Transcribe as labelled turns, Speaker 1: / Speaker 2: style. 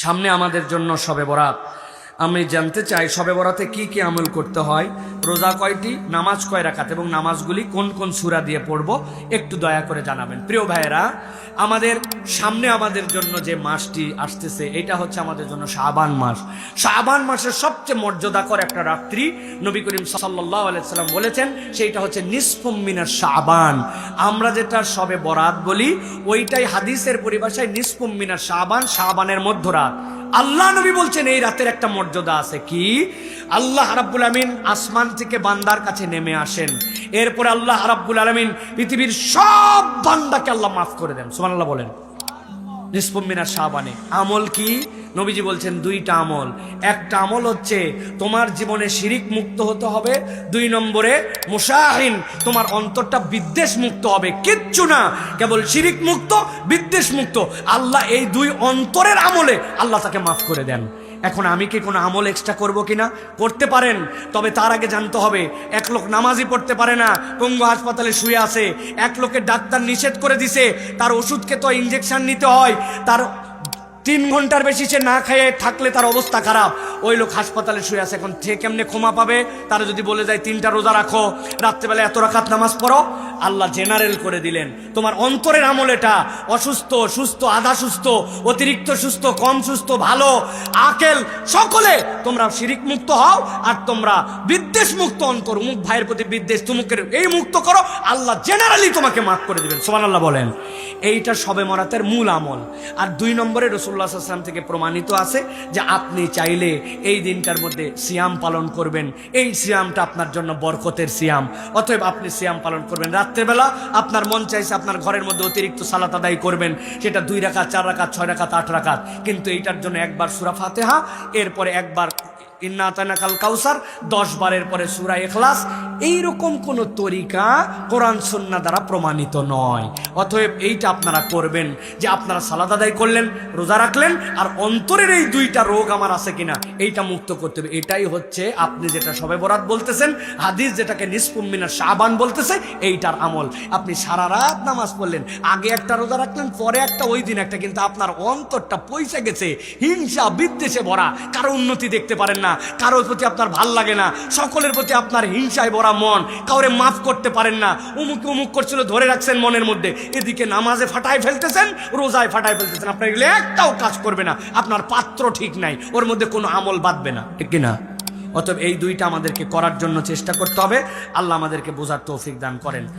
Speaker 1: সামনে আমাদের জন্য শবে বরাত। আমি জানতে চাই শবে বরাতে কি কি আমল করতে হয়, রোজা কয়টি, নামাজ কয় রাকাত এবং নামাজগুলি কোন কোন সূরা দিয়ে পড়ব, একটু দয়া করে জানাবেন। প্রিয় ভাইয়েরা, আমাদের সামনে আমাদের জন্য যে মাসটি আসতেছে এটা হচ্ছে আমাদের জন্য শাবান মাস। শাবান মাসের সবচেয়ে মর্যাদাকর একটা রাত্রি নবী করিম সাল্লাল্লাহু আলাইহি সাল্লাম বলেছেন, সেইটা হচ্ছে নিসফুম মিনাশ শাবান। আমরা যেটা শবে বরাত বলি ওইটাই হাদিসের পরিভাষায় নিসফুম মিনাশ শাবান, শাবানের মধ্যরাত। আল্লাহ নবী বলছেন এই রাতের একটা মর্যাদা আছে। কি? আল্লাহ রাব্বুল আমিন আসমান থেকে বান্দার কাছে নেমে আসেন, এরপরে আল্লাহ রাব্বুল আমিন পৃথিবীর সব বান্দাকে আল্লাহ মাফ করে দেন। সুবহানাল্লাহ বলেন। নিসফুম মিনাশ শাবানে আমল কি? নবীজি বলছেন দুইটা আমল। একটা আমল হচ্ছে তোমার জীবনে শিরিক মুক্ত হতে হবে, 2 নম্বরে মুশাহিন, তোমার অন্তরটা বিদ্বেষ মুক্ত হবে। কিচ্ছু না, কেবল শিরিক মুক্ত, বিদ্বেষ মুক্ত। আল্লাহ এই 2 অন্তরের আমলে আল্লাহ তাকে মাফ করে দেন। এখন আমি কি কোনো আমল এক্সট্রা করব কিনা? করতে পারেন, তবে তার আগে জানতে হবে এক লোক নামাজই পড়তে পারে না, পঙ্গু হাসপাতালে শুয়ে আছে, এক লোকের ডাক্তার নিষেধ করে দিছে, তার ওষুধকে তো ইনজেকশন নিতে হয়, তার 3 ঘন্টার বেশি সে না খেয়ে থাকলে তার অবস্থা খারাপ। ওই লোক হাসপাতালে শুয়ে আছে, এখন সে কেমনে ক্ষমা পাবে? তারা যদি বলে যায় 3টা রোজা রাখো, রাত্রেবেলা এত রাকাত নামাজ পড়ো, আল্লাহ জেনারেল করে দিলেন তোমার অন্তরের আমল এটা। অসুস্থ, সুস্থ, আধা সুস্থ, অতিরিক্ত সুস্থ, কম সুস্থ, ভালো, আকেল, সকলে তোমরা শিরিক মুক্ত হও, আর তোমরা বিদ্বেষ মুক্ত অন্তর, মুখ ভাইয়ের প্রতি বিদ্বেষ তুমুকের এই মুক্ত করো, আল্লাহ জেনারেলি তোমাকে মাফ করে দিবেন। সুবহানাল্লাহ বলেন। এইটা শবে বরাতের মূল আমল। আর 2 নম্বরে রাসূলুল্লাহ সাল্লাল্লাহু আলাইহি ওয়াসাল্লাম থেকে প্রমাণিত আছে যে আপনি চাইলে এই দিনটার মধ্যে সিয়াম পালন করবেন। এই সিয়ামটা আপনার জন্য বরকতের সিয়াম, অতএব আপনি সিয়াম পালন করবেন। রাত্রেবেলা আপনার মন চাইছে আপনার ঘরের মধ্যে অতিরিক্ত সালাত আদায় করবেন, সেটা 2 রাকাত, 4 রাকাত, 6 রাকাত, 8 রাকাত, কিন্তু এইটার জন্য একবার সূরা ফাতিহা, এরপরে একবার ইন্না আতাইনাকাল কাউসার, 10 বারের পরে সূরা ইখলাস। এইরকম কোন তরিকা কোরআন সুন্নাহ দ্বারা প্রমাণিত নয়। অতএব এইটা আপনারা করবেন যে আপনারা সালাত আদায় করলেন, রোজা রাখলেন, আর অন্তরের এই 2টা রোগ আমার আছে কিনা এইটা মুক্ত করতে হবে। এটাই হচ্ছে আপনি যেটা শবে বরাত বলতেছেন, হাদিস যেটাকে নিসফুম মিনাশ শাবান বলতেছে, এইটার আমল। আপনি সারা রাত নামাজ পড়লেন, আগে একটা রোজা রাখলেন, পরে একটা, ওই দিন একটা, কিন্তু আপনার অন্তরটা পয়সা গেছে হিংসা বিদ্বেষে ভরা, কারো উন্নতি দেখতে পারেন না, কারোর প্রতি আপনার ভাল লাগে না, সকলের প্রতি আপনার হিংসায় ভরা মন, কাউরে মাফ করতে পারেন না, অমুক অমুক করছিল ধরে রাখছেন মনের মধ্যে, এদিকে নামাজে ফাটায় ফেলতেছেন, রোজায় ফাটায় ফেলতেছেন, আপনার এগুলো একটাও কাজ করবে না। আপনার পাত্র ঠিক নাই, ওর মধ্যে কোনো আমল বাঁধবে না, ঠিক কিনা? অতএব এই 2টা আমাদেরকে করার জন্য চেষ্টা করতে হবে। আল্লাহ আমাদেরকে বোঝার তৌফিক দান করেন।